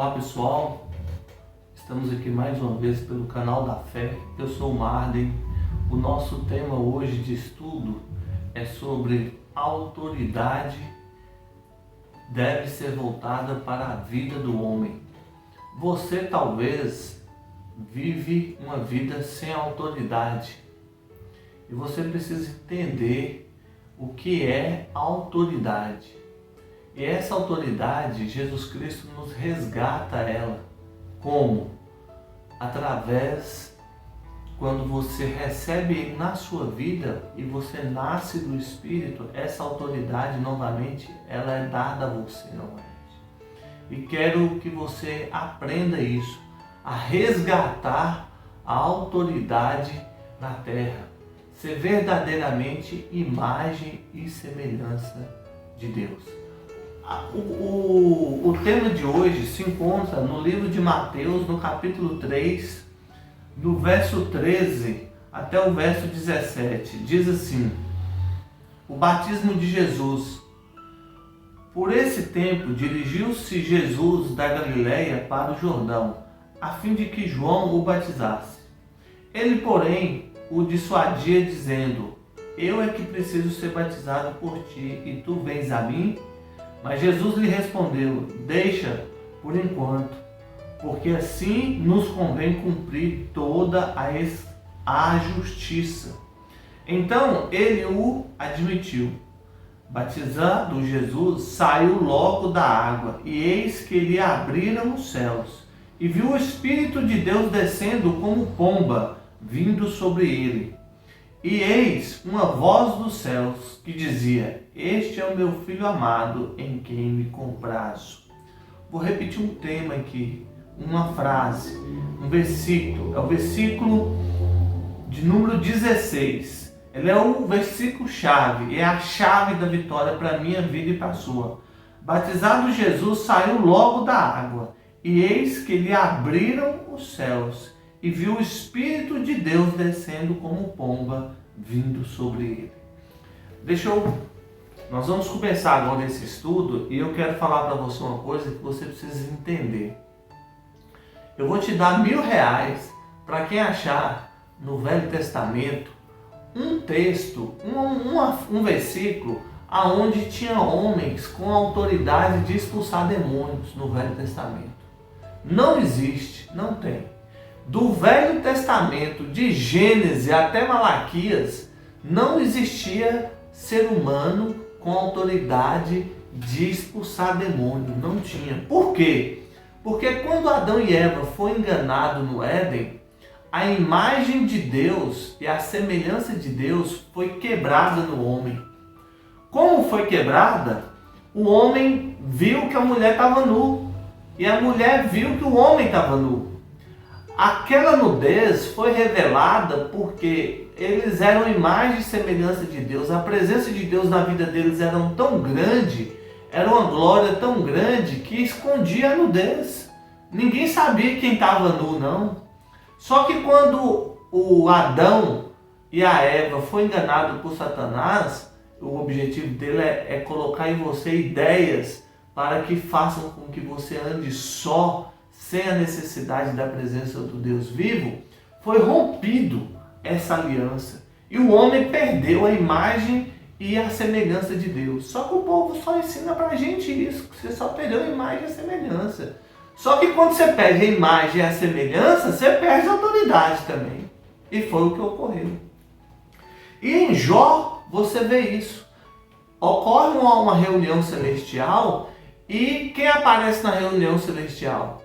Olá pessoal, estamos aqui mais uma vez pelo canal da Fé. Eu sou o Marden. O nosso tema hoje de estudo é sobre autoridade deve ser voltada para a vida do homem. Você talvez vive uma vida sem autoridade e você precisa entender o que é autoridade. E essa autoridade, Jesus Cristo nos resgata ela. Como? Através, quando você recebe Ele na sua vida e você nasce do Espírito, essa autoridade novamente, ela é dada a você novamente. E quero que você aprenda isso, a resgatar a autoridade na terra. Ser verdadeiramente imagem e semelhança de Deus. O tema de hoje se encontra no livro de Mateus, no capítulo 3, do verso 13 até o verso 17. Diz assim: o batismo de Jesus. Por esse tempo, dirigiu-se Jesus da Galileia para o Jordão, a fim de que João o batizasse. Ele, porém, o dissuadia, dizendo: eu é que preciso ser batizado por ti, e tu vens a mim? Mas Jesus lhe respondeu: deixa por enquanto, porque assim nos convém cumprir toda a justiça. Então ele o admitiu. Batizado Jesus, saiu logo da água, e eis que lhe abriram os céus, e viu o Espírito de Deus descendo como pomba, vindo sobre ele. E eis uma voz dos céus que dizia: este é o meu Filho amado, em quem me comprazo. Vou repetir um tema aqui, uma frase, um versículo. É o versículo de número 16. Ele é o versículo chave, é a chave da vitória para a minha vida e para a sua. Batizado Jesus, saiu logo da água, e eis que lhe abriram os céus, e viu o Espírito de Deus descendo como pomba, vindo sobre ele. Nós vamos começar agora esse estudo, e eu quero falar para você uma coisa que você precisa entender. Eu vou te dar R$1.000 para quem achar no Velho Testamento um texto, um versículo, aonde tinha homens com autoridade de expulsar demônios no Velho Testamento. Não existe, não tem. Do Velho Testamento, de Gênesis até Malaquias, não existia ser humano com autoridade de expulsar demônio. Não tinha. Por quê? Porque quando Adão e Eva foram enganados no Éden, a imagem de Deus e a semelhança de Deus foi quebrada no homem. Como foi quebrada? O homem viu que a mulher estava nu, e a mulher viu que o homem estava nu. Aquela nudez foi revelada porque eles eram imagem e semelhança de Deus. A presença de Deus na vida deles era tão grande, era uma glória tão grande que escondia a nudez. Ninguém sabia quem estava nu, não. Só que quando o Adão e a Eva foram enganados por Satanás, o objetivo dele é colocar em você ideias para que façam com que você ande só, sem a necessidade da presença do Deus vivo. Foi rompido essa aliança. E o homem perdeu a imagem e a semelhança de Deus. Só que o povo só ensina pra gente isso, que você só perdeu a imagem e a semelhança. Só que quando você perde a imagem e a semelhança, você perde a autoridade também. E foi o que ocorreu. E em Jó, você vê isso. Ocorre uma reunião celestial, e quem aparece na reunião celestial?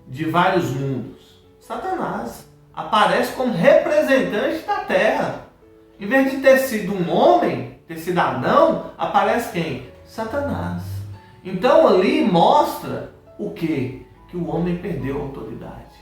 De vários mundos. Satanás aparece como representante da terra. Em vez de ter sido um homem, ter sido Adão, aparece quem? Satanás. Então ali mostra o quê? Que o homem perdeu a autoridade.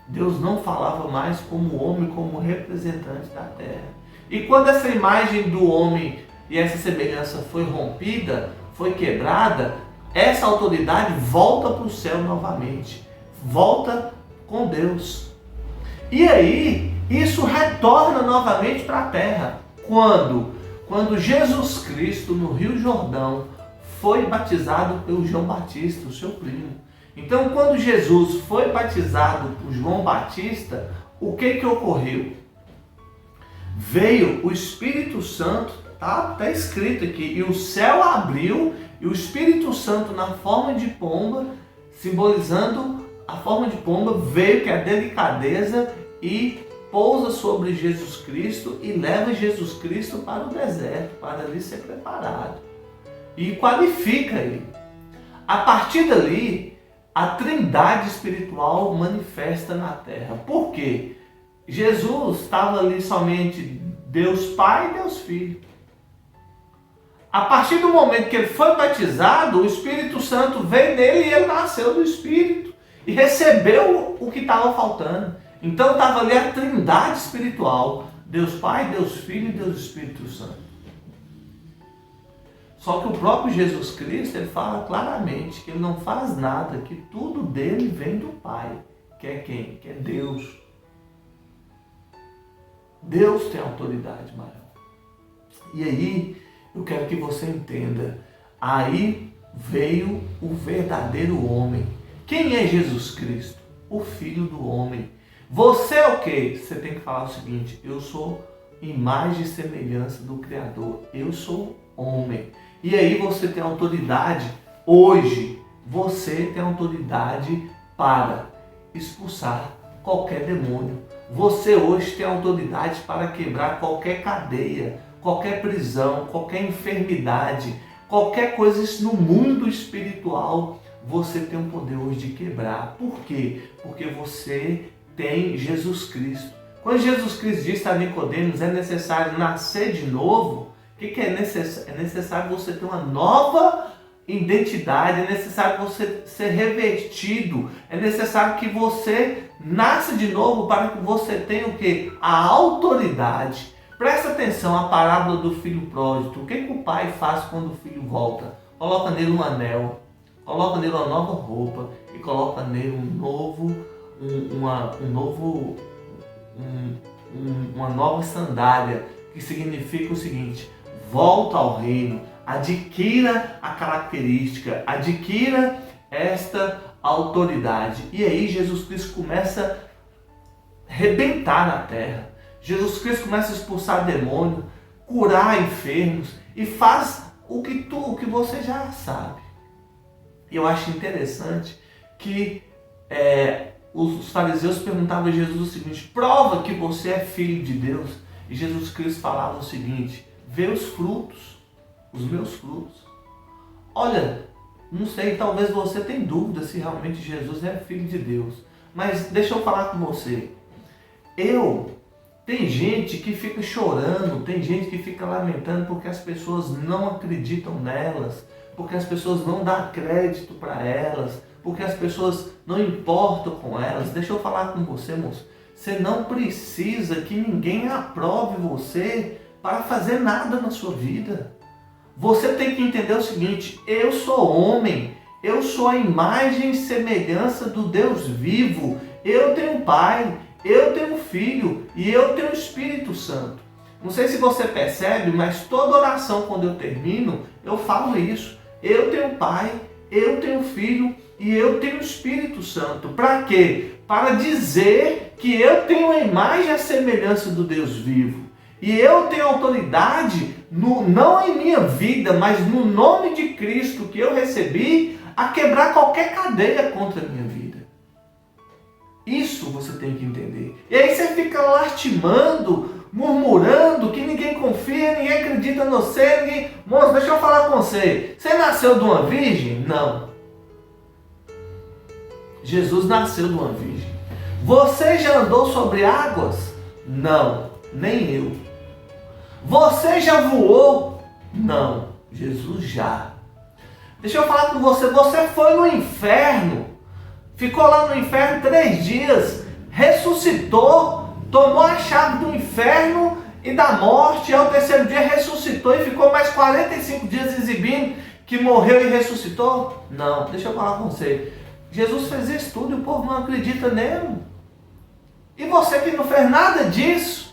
Deus não falava mais como homem, como representante da terra. E quando essa imagem do homem e essa semelhança foi rompida, foi quebrada, essa autoridade volta para o céu novamente. Volta com Deus. E aí, isso retorna novamente para a terra. Quando Jesus Cristo, no Rio Jordão, foi batizado pelo João Batista, o seu primo. Então, quando Jesus foi batizado por João Batista, o que ocorreu? Veio o Espírito Santo, tá escrito aqui, e o céu abriu, e o Espírito Santo na forma de pomba, simbolizando a forma de pomba, veio, que é a delicadeza, e pousa sobre Jesus Cristo e leva Jesus Cristo para o deserto, para ali ser preparado. E qualifica ele. A partir dali, a trindade espiritual manifesta na terra. Por quê? Jesus estava ali somente Deus Pai e Deus Filho. A partir do momento que ele foi batizado, o Espírito Santo veio nele e ele nasceu do Espírito. E recebeu o que estava faltando. Então estava ali a trindade espiritual. Deus Pai, Deus Filho e Deus Espírito Santo. Só que o próprio Jesus Cristo, ele fala claramente que ele não faz nada, que tudo dele vem do Pai. Que é quem? Que é Deus. Deus tem autoridade maior. E aí, eu quero que você entenda. Aí veio o verdadeiro homem. Quem é Jesus Cristo? O Filho do homem. Você é o quê? Você tem que falar o seguinte: eu sou imagem e semelhança do Criador. Eu sou homem. E aí você tem autoridade. Hoje, você tem autoridade para expulsar qualquer demônio. Você hoje tem autoridade para quebrar qualquer cadeia, qualquer prisão, qualquer enfermidade, qualquer coisa no mundo espiritual. Você tem o poder hoje de quebrar. Por quê? Porque você tem Jesus Cristo. Quando Jesus Cristo disse a Nicodemos, é necessário nascer de novo. O que é necessário? É necessário você ter uma nova identidade, é necessário você ser revestido, é necessário que você nasça de novo para que você tenha o quê? A autoridade. Presta atenção à parábola do filho pródigo. O que o pai faz quando o filho volta? Coloca nele um anel, coloca nele uma nova roupa e coloca nele uma nova sandália, que significa o seguinte: volta ao reino, adquira a característica, adquira esta autoridade. E aí Jesus Cristo começa a arrebentar na terra. Jesus Cristo começa a expulsar demônio, curar enfermos e faz o que você já sabe. E eu acho interessante que os fariseus perguntavam a Jesus o seguinte: prova que você é filho de Deus. E Jesus Cristo falava o seguinte: vê os frutos, os meus frutos. Olha, não sei, talvez você tenha dúvida se realmente Jesus é filho de Deus. Mas deixa eu falar com você. Tem gente que fica chorando, tem gente que fica lamentando porque as pessoas não acreditam nelas, porque as pessoas não dão crédito para elas, porque as pessoas não importam com elas. Deixa eu falar com você, moço. Você não precisa que ninguém aprove você para fazer nada na sua vida. Você tem que entender o seguinte: eu sou homem, eu sou a imagem e semelhança do Deus vivo. Eu tenho pai, eu tenho filho e eu tenho Espírito Santo. Não sei se você percebe, mas toda oração, quando eu termino, eu falo isso. Eu tenho pai, eu tenho filho e eu tenho Espírito Santo. Para quê? Para dizer que eu tenho a imagem e a semelhança do Deus vivo. E eu tenho autoridade, não em minha vida, mas no nome de Cristo que eu recebi, a quebrar qualquer cadeia contra a minha vida. Isso você tem que entender. E aí você fica lastimando, murmurando que ninguém confia, ninguém acredita em você. Moço, deixa eu falar com você. Você nasceu de uma virgem? Não. Jesus nasceu de uma virgem. Você já andou sobre águas? Não, nem eu. Você já voou? Não, Jesus já. Deixa eu falar com você. Você foi no inferno, ficou lá no inferno 3 dias, ressuscitou, tomou a chave do inferno e da morte, e ao 3º dia ressuscitou e ficou mais 45 dias exibindo que morreu e ressuscitou? Não, deixa eu falar com você. Jesus fez isso tudo e o povo não acredita nele. E você que não fez nada disso,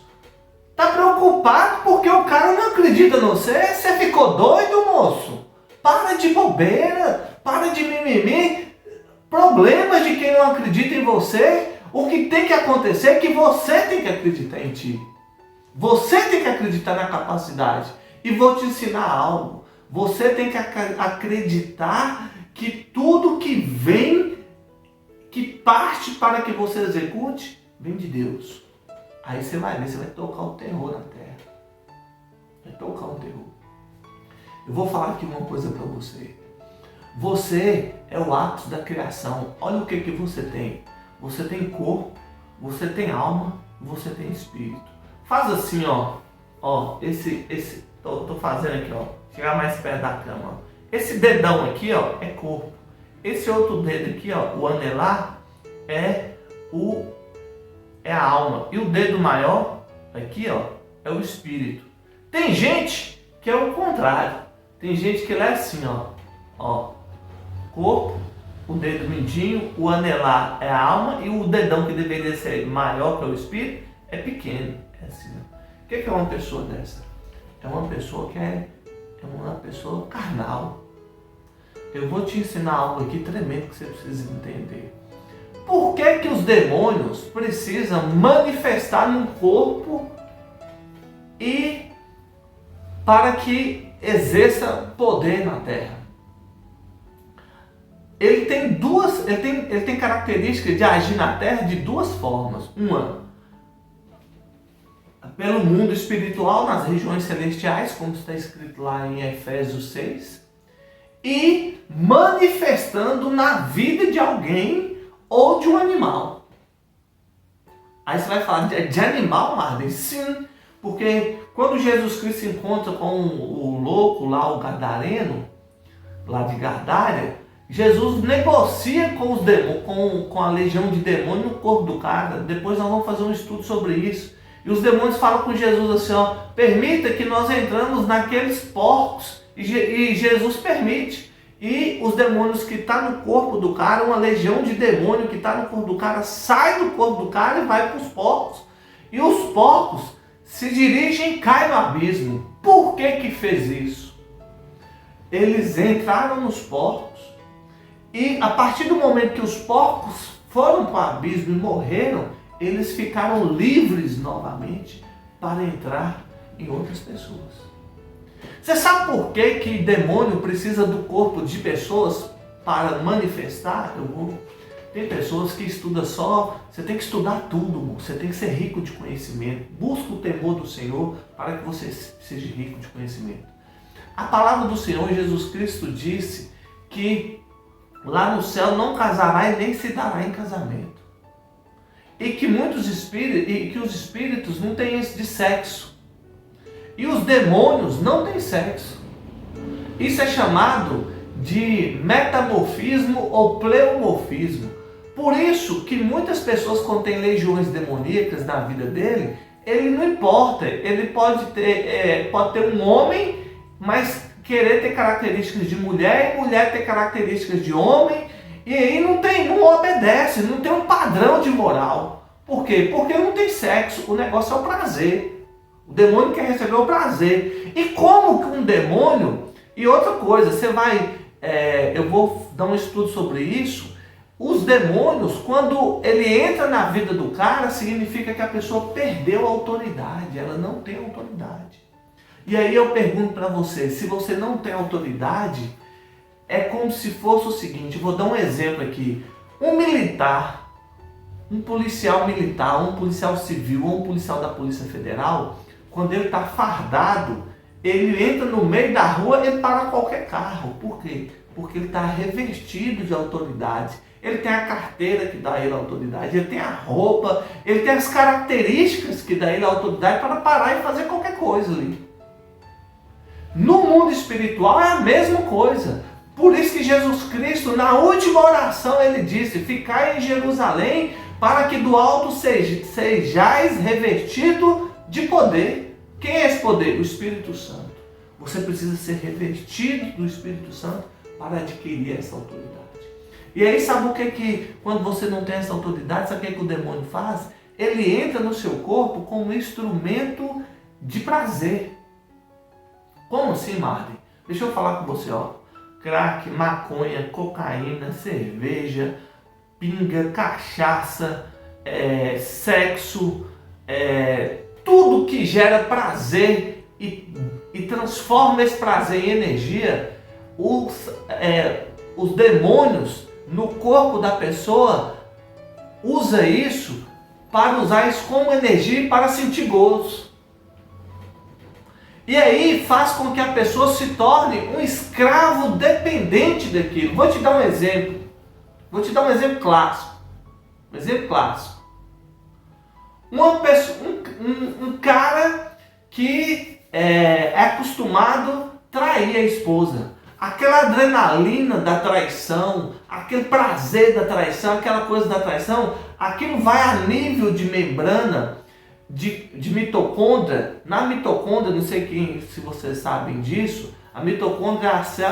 está preocupado porque o cara não acredita em você? Você ficou doido, moço? Para de bobeira, para de mimimi. Problema problemas de quem não acredita em você, o que tem que acontecer é que você tem que acreditar em ti. Você tem que acreditar na capacidade. E vou te ensinar algo. Você tem que acreditar que tudo que vem, que parte para que você execute, vem de Deus. Aí você vai ver, você vai tocar o terror na terra. Vai tocar o terror. Eu vou falar aqui uma coisa para você. Você é o ápice da criação. Olha o que você tem. Você tem corpo, você tem alma, você tem espírito. Faz assim, ó. Ó, tô fazendo aqui, ó. Chegar mais perto da cama. Ó. Esse dedão aqui, ó, é corpo. Esse outro dedo aqui, ó, o anelar, é a alma. E o dedo maior, aqui, ó, é o espírito. Tem gente que é o contrário. Tem gente que é assim, ó. Ó, corpo, o dedo mindinho, o anelar é a alma e o dedão que deveria ser maior que o espírito é pequeno. É assim, ó. O que é uma pessoa dessa? É uma pessoa que é uma pessoa carnal. Eu vou te ensinar algo aqui tremendo que você precisa entender. Por que os demônios precisam manifestar no corpo e para que exerça poder na terra? Ele tem características de agir na terra de duas formas. Uma, pelo mundo espiritual, nas regiões celestiais, como está escrito lá em Efésios 6, e manifestando na vida de alguém ou de um animal. Aí você vai falar de animal, Marden? Sim, porque quando Jesus Cristo se encontra com o louco lá, o gadareno, lá de Gadária, Jesus negocia com os demônios, com a legião de demônios no corpo do cara. Depois nós vamos fazer um estudo sobre isso. E os demônios falam com Jesus assim, ó, permita que nós entramos naqueles porcos. E Jesus permite. E os demônios que estão no corpo do cara, uma legião de demônio que está no corpo do cara, sai do corpo do cara e vai para os porcos. E os porcos se dirigem e caem no abismo. Por que fez isso? Eles entraram nos porcos e a partir do momento que os porcos foram para o abismo e morreram, eles ficaram livres novamente para entrar em outras pessoas. Você sabe por que demônio precisa do corpo de pessoas para manifestar? Tem pessoas que estudam só, você tem que estudar tudo, você tem que ser rico de conhecimento. Busca o temor do Senhor para que você seja rico de conhecimento. A palavra do Senhor Jesus Cristo disse que lá no céu não casará e nem se dará em casamento. E que os espíritos não têm esse de sexo. E os demônios não têm sexo. Isso é chamado de metamorfismo ou pleomorfismo. Por isso que muitas pessoas, quando tem legiões demoníacas na vida dele, ele não importa. Ele pode ter um homem, mas querer ter características de mulher e mulher ter características de homem. E aí não obedece, não tem um padrão de moral. Por quê? Porque não tem sexo, o negócio é o prazer. O demônio quer receber o prazer. E como que um demônio... E outra coisa, eu vou dar um estudo sobre isso. Os demônios, quando ele entra na vida do cara, significa que a pessoa perdeu a autoridade. Ela não tem autoridade. E aí eu pergunto para você, se você não tem autoridade, é como se fosse o seguinte, eu vou dar um exemplo aqui. Um militar, um policial militar, um policial civil ou um policial da Polícia Federal, quando ele está fardado, ele entra no meio da rua e para qualquer carro. Por quê? Porque ele está revestido de autoridade. Ele tem a carteira que dá a ele a autoridade, ele tem a roupa, ele tem as características que dá a ele a autoridade para parar e fazer qualquer coisa ali. No mundo espiritual é a mesma coisa. Por isso que Jesus Cristo, na última oração, ele disse, ficai em Jerusalém para que do alto sejais revestido de poder. Quem é esse poder? O Espírito Santo. Você precisa ser revestido do Espírito Santo para adquirir essa autoridade. E aí sabe o que quando você não tem essa autoridade, sabe o que o demônio faz? Ele entra no seu corpo como um instrumento de prazer. Como assim, Marden? Deixa eu falar com você, ó. Crack, maconha, cocaína, cerveja, pinga, cachaça, sexo, tudo que gera prazer e transforma esse prazer em energia, os demônios no corpo da pessoa usa isso para usar isso como energia e para sentir gozo. E aí faz com que a pessoa se torne um escravo dependente daquilo. Vou te dar um exemplo. Vou te dar um exemplo clássico. Um exemplo clássico. Um cara que é acostumado a trair a esposa. Aquela adrenalina da traição, aquele prazer da traição, aquela coisa da traição, aquilo vai a nível de membrana, de mitocôndria. Na mitocôndria, não sei se vocês sabem disso, a mitocôndria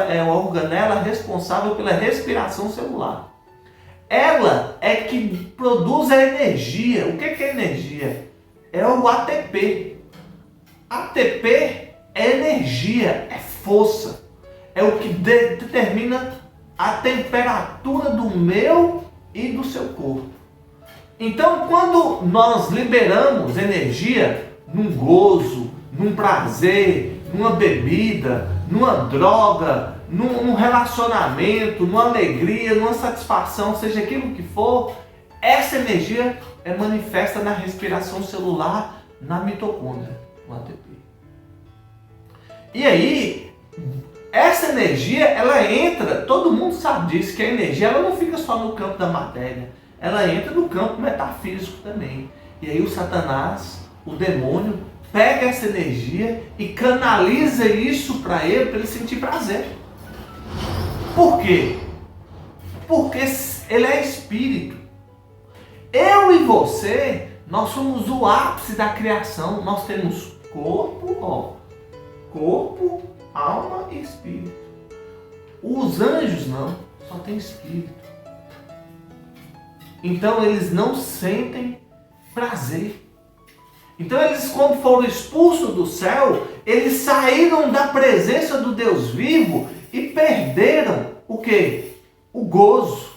é a organela responsável pela respiração celular. Ela é que produz a energia. O que é energia? É o ATP. ATP é energia, é força. É o que determina a temperatura do meu e do seu corpo. Então, quando nós liberamos energia num gozo, num prazer, numa bebida, numa droga, num relacionamento, numa alegria, numa satisfação, seja aquilo que for, essa energia é manifesta na respiração celular, na mitocôndria, no ATP. E aí, essa energia, ela entra, todo mundo sabe disso, que a energia ela não fica só no campo da matéria, ela entra no campo metafísico também. E aí o Satanás, o demônio, pega essa energia e canaliza isso para ele sentir prazer. Por quê? Porque ele é espírito. Eu e você, nós somos o ápice da criação. Nós temos corpo, alma e espírito. Os anjos não, só tem espírito. Então eles não sentem prazer. Então eles, quando foram expulsos do céu, eles saíram da presença do Deus vivo e perderam o quê? O gozo.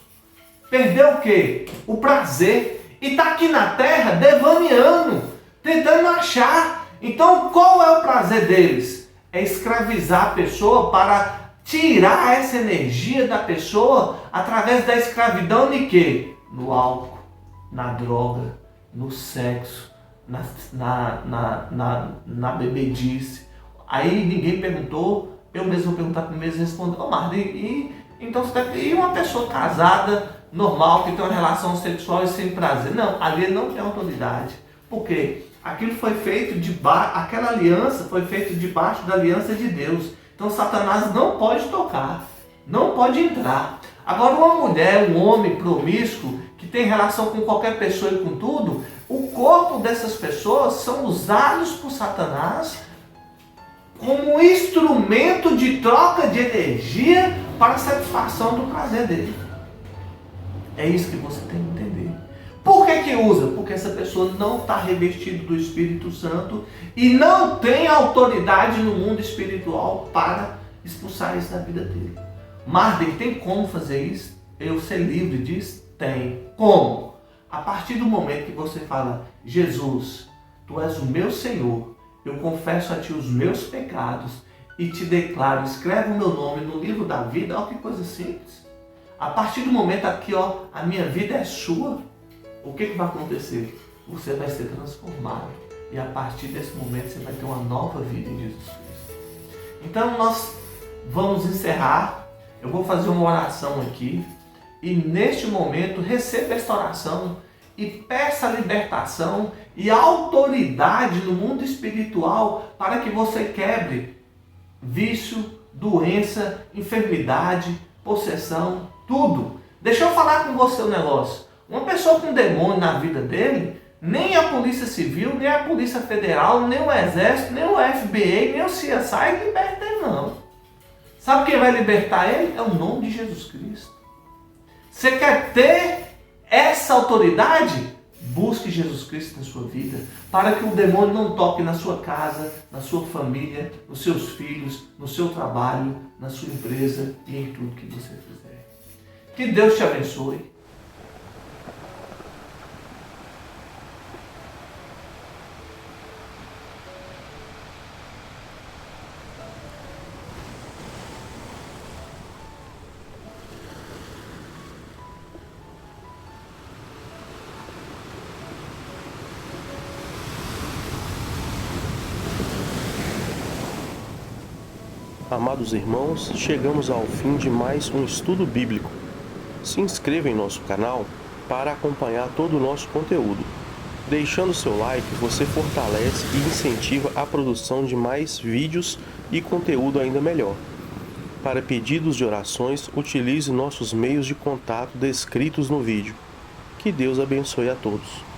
Perdeu o quê? O prazer. E está aqui na terra devaneando, tentando achar. Então qual é o prazer deles? É escravizar a pessoa para tirar essa energia da pessoa através da escravidão de quê? No álcool, na droga, no sexo, na bebedice. Aí ninguém perguntou, eu mesmo vou perguntar para mim mesmo e responder, Marley, então você e uma pessoa casada, normal, que tem uma relação sexual e sem prazer? Não, ali não tem autoridade. Por quê? Aquilo foi feito aquela aliança foi feita debaixo da aliança de Deus. Então Satanás não pode tocar, não pode entrar. Agora uma mulher, um homem promíscuo, que tem relação com qualquer pessoa e com tudo, o corpo dessas pessoas são usados por Satanás como instrumento de troca de energia para a satisfação do prazer dele. É isso que você tem que entender. Por que usa? Porque essa pessoa não está revestida do Espírito Santo e não tem autoridade no mundo espiritual para expulsar isso da vida dele. Marley, tem como fazer isso? Eu ser livre disso? Tem. Como? A partir do momento que você fala, Jesus, Tu és o meu Senhor, eu confesso a Ti os meus pecados e Te declaro, escreve o meu nome no livro da vida. Olha que coisa simples. A partir do momento aqui, a minha vida é sua, o que vai acontecer? Você vai ser transformado e a partir desse momento você vai ter uma nova vida em Jesus Cristo. Então nós vamos encerrar. Eu vou fazer uma oração aqui e neste momento receba esta oração e peça a libertação e autoridade no mundo espiritual para que você quebre vício, doença, enfermidade, possessão, tudo. Deixa eu falar com você um negócio. Uma pessoa com demônio na vida dele, nem a Polícia Civil, nem a Polícia Federal, nem o Exército, nem o FBI, nem o CSI liberta ele não. Sabe quem vai libertar ele? É o nome de Jesus Cristo. Você quer ter essa autoridade? Busque Jesus Cristo na sua vida, para que o demônio não toque na sua casa, na sua família, nos seus filhos, no seu trabalho, na sua empresa e em tudo que você fizer. Que Deus te abençoe. Amados irmãos, chegamos ao fim de mais um estudo bíblico. Se inscreva em nosso canal para acompanhar todo o nosso conteúdo. Deixando seu like, você fortalece e incentiva a produção de mais vídeos e conteúdo ainda melhor. Para pedidos de orações, utilize nossos meios de contato descritos no vídeo. Que Deus abençoe a todos.